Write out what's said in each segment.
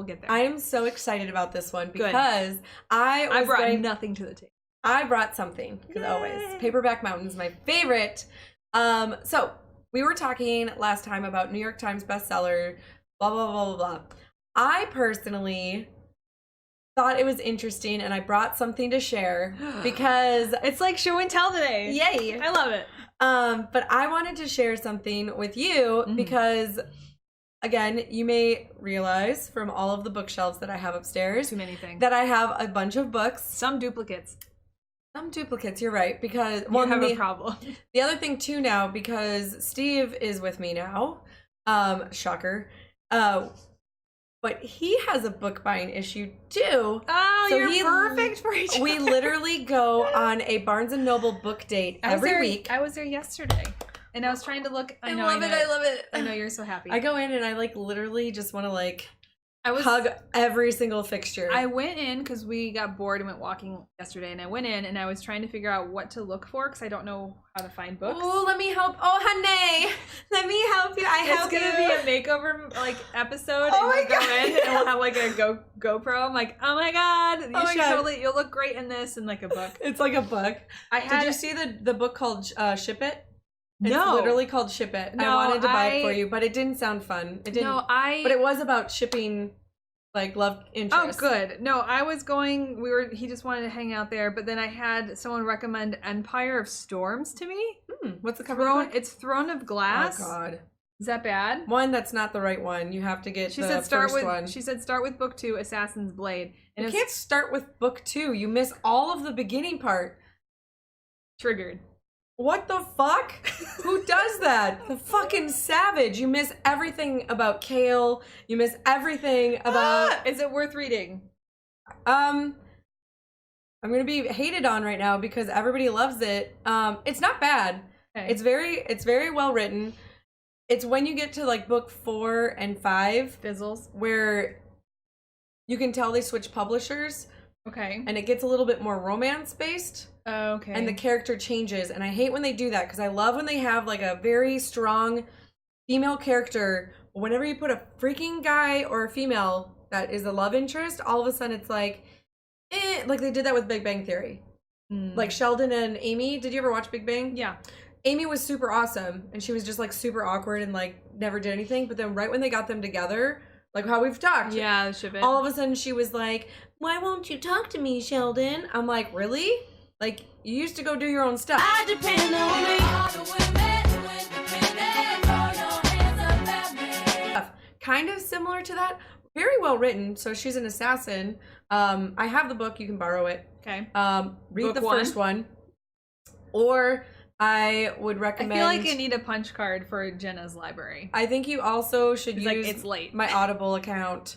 get there. I am so excited about this one because I brought nothing to the table. I brought something, because always. Paperback Mountain is my favorite. So we were talking last time about New York Times bestseller, blah, blah, blah, blah, blah. I personally thought it was interesting, and I brought something to share because it's like show and tell today. Yay. I love it. But I wanted to share something with you because, again, you may realize from all of the bookshelves that I have upstairs, too many things, that I have a bunch of books. Some duplicates. Some duplicates, you're right, because you have a problem. The other thing too now, because Steve is with me now, shocker, but he has a book buying issue too. Oh, so you're perfect for each other. We literally go on a Barnes and Noble book date every week. I was there yesterday, and I was trying to look. I love it. I know you're so happy. I go in and I like literally just want to hug every single fixture. I went in because we got bored and went walking yesterday, and I went in and I was trying to figure out what to look for because I don't know how to find books. Oh, let me help. Oh, honey, let me help you. It's gonna be a makeover episode. Oh my god! Go in and we'll have a GoPro. I'm like, oh my god, you'll look great in this and like a book. It's like a book. Did you see the book called Ship It? It's literally called Ship It. No, I wanted to buy it for you, but it didn't sound fun. It didn't. No, But it was about shipping, love interest. Oh, good. No, I was going. He just wanted to hang out there, but then I had someone recommend Empire of Storms to me. What's the cover? It's Throne of Glass. Oh God. Is that bad? One, that's not the right one. You have to get the first one. She said start with book 2, Assassin's Blade. And you can't start with book 2. You miss all of the beginning part. Triggered. What the fuck? Who does that? The fucking savage. You miss everything about Kale. You miss everything about... Is it worth reading? I'm gonna be hated on right now because everybody loves it. It's not bad. Okay. It's very well written. It's when you get to book 4 and 5 fizzles, where you can tell they switch publishers. Okay. And it gets a little bit more romance based. Oh, okay. And the character changes, and I hate when they do that because I love when they have a very strong female character. Whenever you put a freaking guy or a female that is a love interest, all of a sudden it's like they did that with Big Bang Theory. Like Sheldon and Amy. Did you ever watch Big Bang? Yeah. Amy was super awesome, and she was just super awkward and never did anything. But then right when they got them together, like how we've talked, yeah, ship it. All of a sudden she was like, "Why won't you talk to me, Sheldon?" I'm like, really? You used to go do your own stuff. I depend on me. Kind of similar to that. Very well written. So she's an assassin. I have the book. You can borrow it. Okay. Read the first one. Or I would recommend... I feel like I need a punch card for Jenna's library. I think you also should use it's late. My Audible account.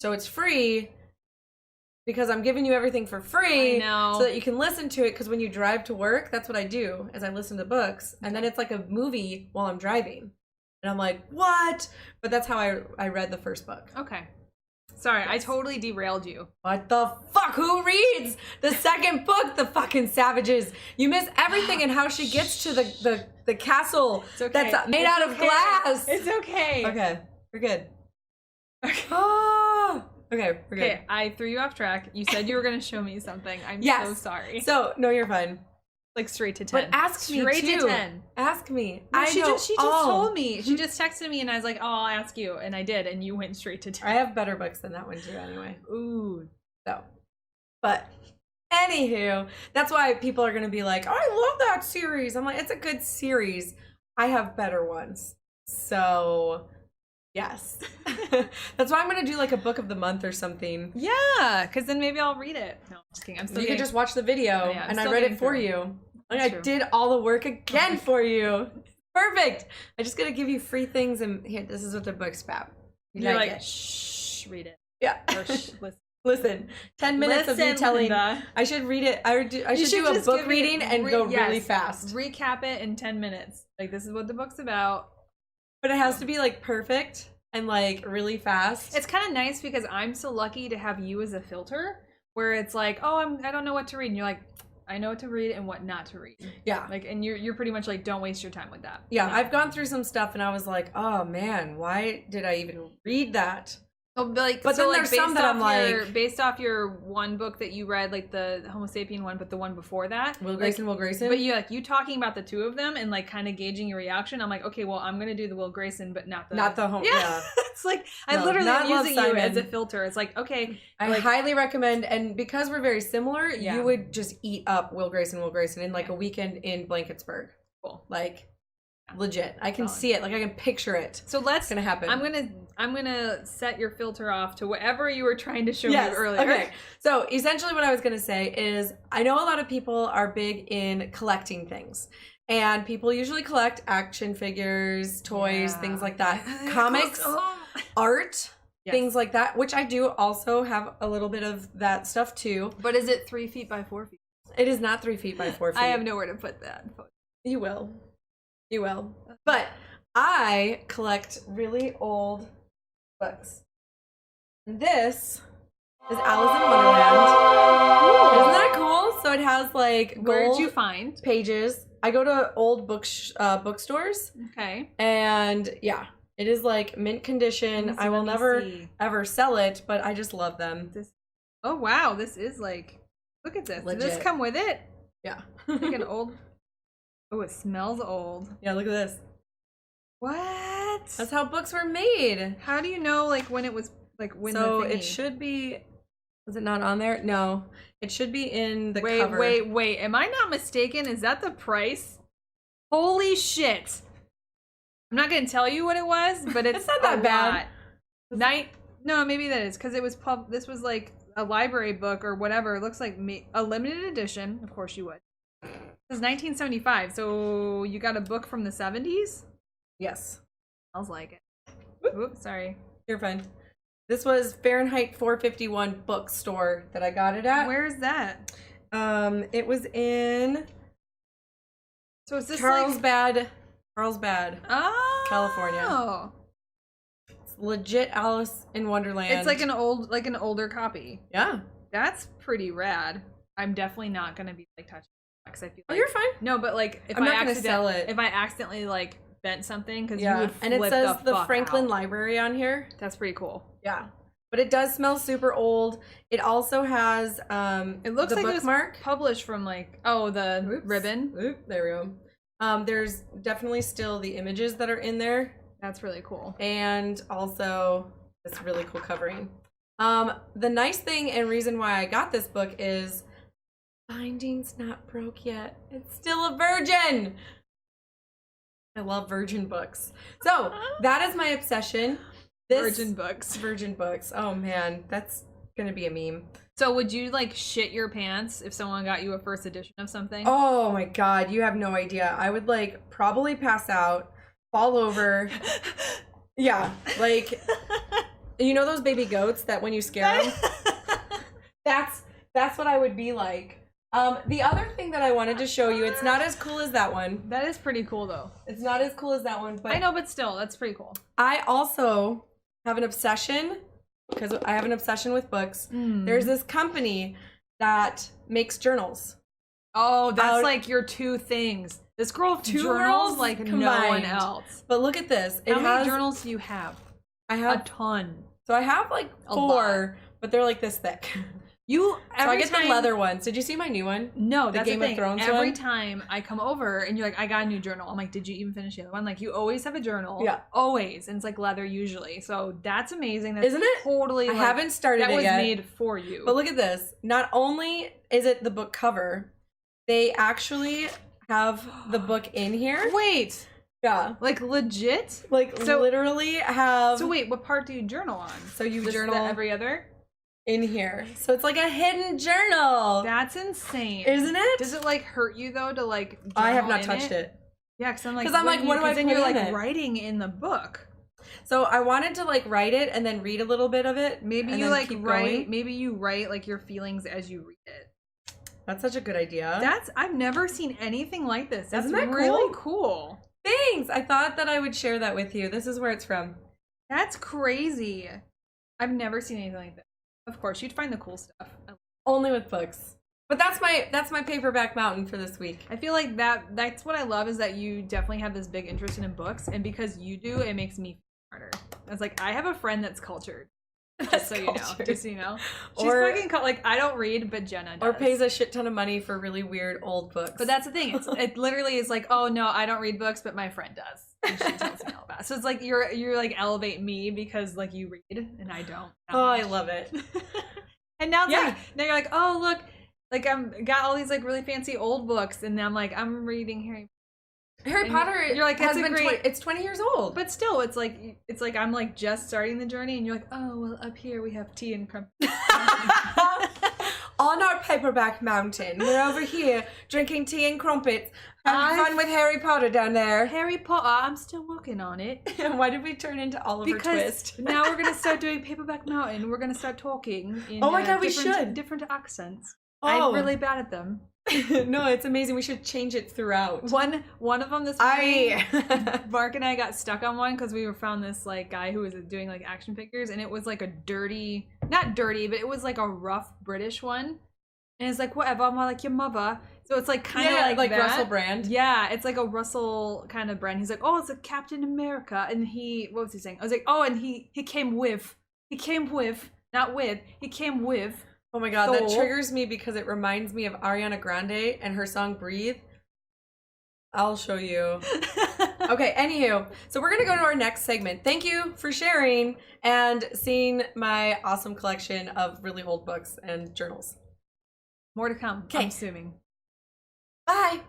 So it's free. Because I'm giving you everything for free so that you can listen to it, because when you drive to work, that's what I do, is I listen to books, and then it's like a movie while I'm driving. And I'm like, what? But that's how I read the first book. Okay. Sorry, I totally derailed you. What the fuck? Who reads the second book? The fucking savages. You miss everything and how she gets to the castle that's made out of glass. It's okay. Okay, we're good. Okay. Oh. Okay, we're good. Okay, I threw you off track. You said you were going to show me something. I'm so sorry. So, no, you're fine. Straight to 10. But ask me, straight to 10. Ask me. No, she just told me. She just texted me, and I was like, oh, I'll ask you. And I did, and you went straight to 10. I have better books than that one, too, anyway. Ooh. So, but, anywho, that's why people are going to be like, oh, I love that series. I'm like, it's a good series. I have better ones. So... yes. That's why I'm going to do a book of the month or something. Yeah, because then maybe I'll read it. No, I'm just kidding. You can just watch the video and I read it for you. I did all the work again for you. Perfect. I just got to give you free things, and here, this is what the book's about. You're like it. Shh, read it. Yeah. Or listen. 10 minutes of me telling. Linda. I should read it. I should do a book reading and go really fast. Recap it in 10 minutes. This is what the book's about. But it has to be perfect and really fast. It's kind of nice because I'm so lucky to have you as a filter, where it's I don't know what to read, and you're like, I know what to read and what not to read. Yeah. And you're pretty much don't waste your time with that. Yeah, I've gone through some stuff and I was like, oh man, why did I even read that? Oh, But then there's some that I'm like, based off your one book that you read, like the Homo sapien one, but the one before that, Will Grayson, Will Grayson. But you talking about the two of them and like kind of gauging your reaction. I'm like, okay, well, I'm gonna do the Will Grayson, but not the Homo. Yeah. It's like I literally am using you as a filter. It's like, okay, I highly recommend, and because we're very similar, Yeah. you would just eat up Will Grayson in like a weekend in Blanketsburg. Cool. Like legit. I can see it. Like I can picture it. So it's gonna happen. I'm gonna set your filter off to whatever you were trying to show me earlier. Okay. So essentially what I was gonna say is I know a lot of people are big in collecting things. And people usually collect action figures, toys, things like that. Comics, art, things like that, which I do also have a little bit of that stuff too. But is it 3 feet by 4 feet? It is not 3 feet by 4 feet. I have nowhere to put that. You will. You will. But I collect really old books. And this is Alice in Wonderland. Ooh. Isn't that cool? So it has like gold Where did you find pages. I go to old bookstores. Okay. And yeah, it is like mint condition. I will never ever sell it, but I just love them. Oh wow, this is like, look at this. Legit. Did this come with it? Yeah. Like an old. Oh, it smells old. Yeah, look at this. What? That's how books were made. How do you know like when it was like when so the thingy? It should be. Was it not on there? No, it should be in the wait, cover. Wait. Am I not mistaken? Is that the price? Holy shit! I'm not gonna tell you what it was, but it's not that bad. No, maybe that is because it was this was like a library book or whatever. It looks like a limited edition. Of course you would. It was 1975, so you got a book from the 70s? Yes. Smells like it. Oops, sorry. You're fine. This was Fahrenheit 451 bookstore that I got it at. Where's that? It was in So is this Carlsbad, oh. California. It's legit Alice in Wonderland. It's like an older copy. Yeah. That's pretty rad. I'm definitely not gonna be like touching it because I feel like you're fine. No, but like if I'm not gonna sell it. If I accidentally like bent something because you would flip and it says the fuck Franklin out. Library on here. That's pretty cool. Yeah. But it does smell super old. It also has it looks the like bookmark. It was published from like the ribbon. Oop, there we go. There's definitely still the images that are in there. That's really cool. And also this really cool covering. The nice thing and reason why I got this book is binding's not broke yet. It's still a virgin. I love virgin books. So that is my obsession. Virgin books. Virgin books. Oh man, that's gonna be a meme. So would you like shit your pants if someone got you a first edition of something? Oh my god, you have no idea. I would like probably pass out, fall over. Yeah, like you know those baby goats that when you scare them? That's what I would be like. The other thing that I wanted to show you, it's not as cool as that one. That is pretty cool though. It's not as cool as that one, but I know, but still, that's pretty cool. I also have an obsession, because I have an obsession with books. There's this company that makes journals. Oh, that's like your two things. This girl journals like combined. No one else. But look at this. How many journals do you have? I have a ton. So I have like 4, but they're like this thick. So I get the leather ones. Did you see my new one? No, that's the Game the thing. of Thrones Every one? time I come over and you're like, I got a new journal. I'm like, did you even finish the other one? Like, you always have a journal. Yeah. Always. And it's like leather usually. So that's amazing. That's Isn't it? Totally. I haven't started it yet. That was made for you. But look at this. Not only is it the book cover, they actually have the book in here. Wait. Yeah. Like legit? Like literally have. So wait, what part do you journal on? So you Just journal every other? In here. So it's like a hidden journal. That's insane. Isn't it? Does it like hurt you though to like journal I have not in touched it. Yeah, because I'm like, what do I then put you're in like it? writing in the book. So I wanted to like write it and then read a little bit of it. Maybe you like write. Maybe you write like your feelings as you read it. That's such a good idea. I've never seen anything like this. That's Isn't that really cool. Thanks. I thought that I would share that with you. This is where it's from. That's crazy. I've never seen anything like that. Of course, you'd find the cool stuff. Only with books. But that's my Paperback Mountain for this week. I feel like that's what I love is that you definitely have this big interest in books, and because you do, it makes me feel smarter. I was like, I have a friend that's cultured. Just so you know. cultured. Just so you know. She's Or- fucking like, I don't read, but Jenna does. Or pays a shit ton of money for really weird old books. But that's the thing. It literally is like, oh no, I don't read books, but my friend does. And she tells me all about it. So it's like you're like elevate me because like you read and I don't. Oh, I love it. And now it's Yeah. like now you're like, oh look, like I'm got all these like really fancy old books, and then I'm like, I'm reading Harry and Potter, you're like, has it's a been great- it's 20 years old. but still it's like I'm like just starting the journey, and you're like, oh well, up here we have tea and crumpets. On our Paperback Mountain, we're over here drinking tea and crumpets, having fun with Harry Potter down there. Harry Potter, I'm still working on it. Why did we turn into Oliver Because Twist? now we're gonna start doing Paperback Mountain. We're gonna start talking in Oh my God, we different, should. different accents. Oh. I'm really bad at them. No, it's amazing. We should change it throughout. One of them this morning, Mark and I got stuck on one because we found this like guy who was doing like action figures, and it was like a dirty, not dirty, but it was like a rough British one. And it's like, whatever, I'm like your mother. So it's like kind of like that. Russell Brand. Yeah, it's like a Russell kind of brand. He's like, oh, it's a Captain America. And what was he saying? I was like, oh, and he came with, not with, he came with. Oh my God, that Thor. triggers me because it reminds me of Ariana Grande and her song Breathe. I'll show you. Okay, anywho, so we're gonna go to our next segment. Thank you for sharing and seeing my awesome collection of really old books and journals. More to come, I'm assuming. Bye.